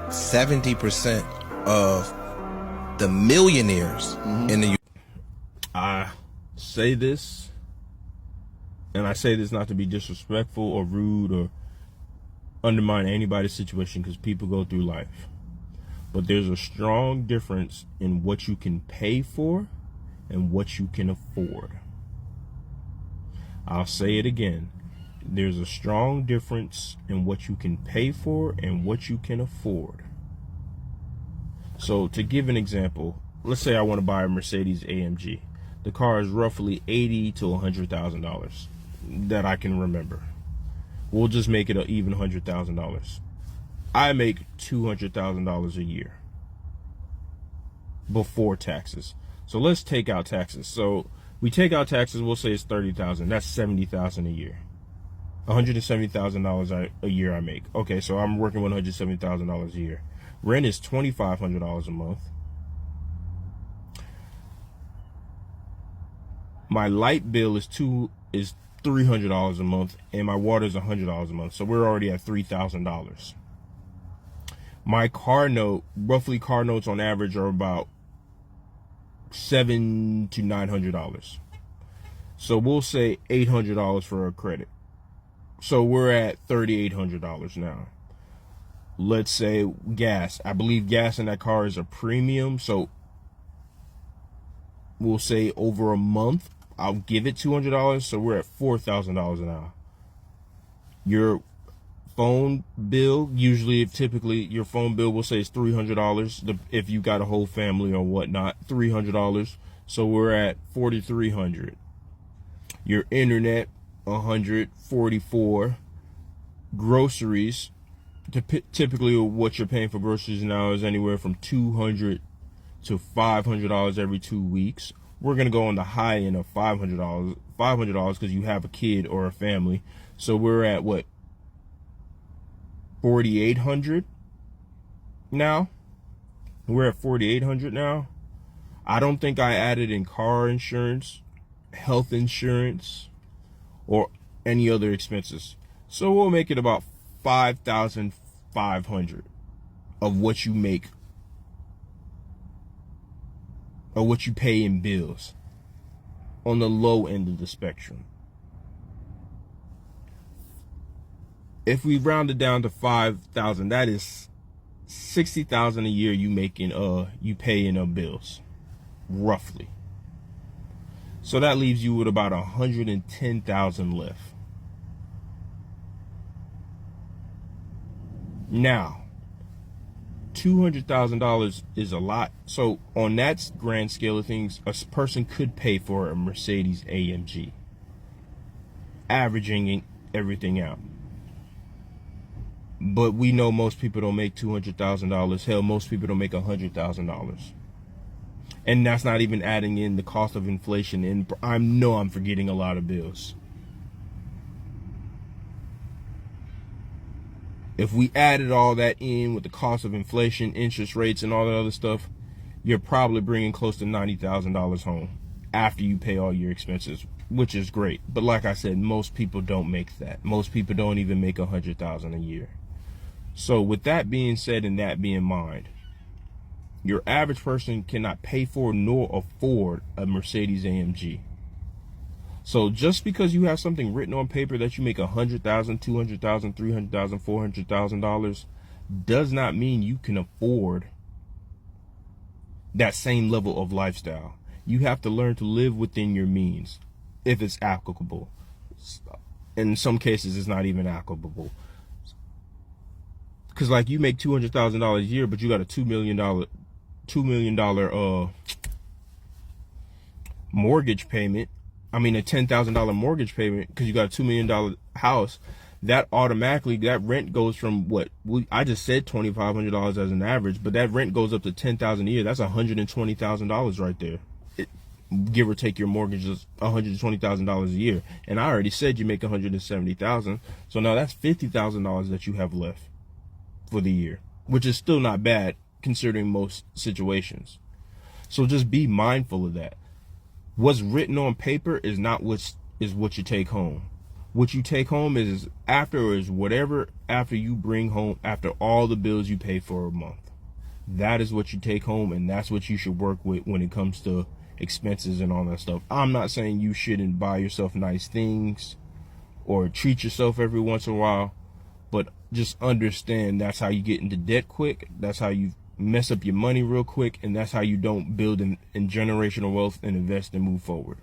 70% of the millionaires in the I say this, and I say this not to be disrespectful or rude or undermine anybody's situation, because people go through life. But there's a strong difference in what you can pay for and what you can afford. I'll say it again. There's a strong difference in what you can pay for and what you can afford. So to give an example, let's say I want to buy a Mercedes AMG. The car is roughly $80,000 to $100,000 that I can remember. We'll just make it an even $100,000. I make $200,000 a year before taxes. So let's take out taxes. So we take out taxes, we'll say it's $30,000. That's $70,000 a year. $170,000 a year I make. Okay, so I'm working with $170,000 a year. Rent is $2,500 a month. My light bill is $300 a month, and my water is $100 a month. So we're already at $3,000. My car note, roughly car notes on average are about $700 to $900. So we'll say $800 for a credit. So we're at $3,800 now. Let's say gas. I believe gas in that car is a premium. So we'll say over a month, I'll give it $200. So we're at $4,000 now. Your phone bill, typically your phone bill will say it's $300. If you got a whole family or whatnot, $300. So we're at $4,300. Your internet, $144. Groceries, typically what you're paying for groceries now is anywhere from $200 to $500 every 2 weeks. We're gonna go on the high end of $500 because you have a kid or a family. So we're at what, $4,800 now? We're at $4,800 now. I don't think I added in car insurance, health insurance, or any other expenses. So we'll make it about $5,500 of what you make, or what you pay in bills on the low end of the spectrum. If we round it down to 5,000, that is 60,000 a year you pay in bills, roughly. So that leaves you with about 110,000 left. Now, $200,000 is a lot. So on that grand scale of things, a person could pay for a Mercedes AMG, averaging everything out. But we know most people don't make $200,000. Hell, most people don't make $100,000. And that's not even adding in the cost of inflation. And I know I'm forgetting a lot of bills. If we added all that in with the cost of inflation, interest rates, and all that other stuff, you're probably bringing close to $90,000 home after you pay all your expenses, which is great. But like I said, most people don't make that. Most people don't even make $100,000 a year. So with that being said and that being in mind, your average person cannot pay for nor afford a Mercedes AMG. So just because you have something written on paper that you make $100,000, $200,000, $300,000, $400,000 does not mean you can afford that same level of lifestyle. You have to learn to live within your means, if it's applicable. In some cases, it's not even applicable. Because like you make $200,000 a year, but you got a $2 million mortgage payment. I mean, a $10,000 mortgage payment because you got a $2 million house. That automatically, that rent goes from what I just said, $2,500 as an average, but that rent goes up to $10,000 a year. That's $120,000 right there. Give or take, your mortgage is $120,000 a year, and I already said you make $170,000. So now that's $50,000 that you have left for the year, which is still not bad considering most situations. So just be mindful of that. What's written on paper is not what you take home. What you take home is afterwards, whatever after you bring home, after all the bills you pay for a month. That is what you take home, and that's what you should work with when it comes to expenses and all that stuff. I'm not saying you shouldn't buy yourself nice things or treat yourself every once in a while, but just understand that's how you get into debt quick. That's how you mess up your money real quick, and that's how you don't build in generational wealth and invest and move forward.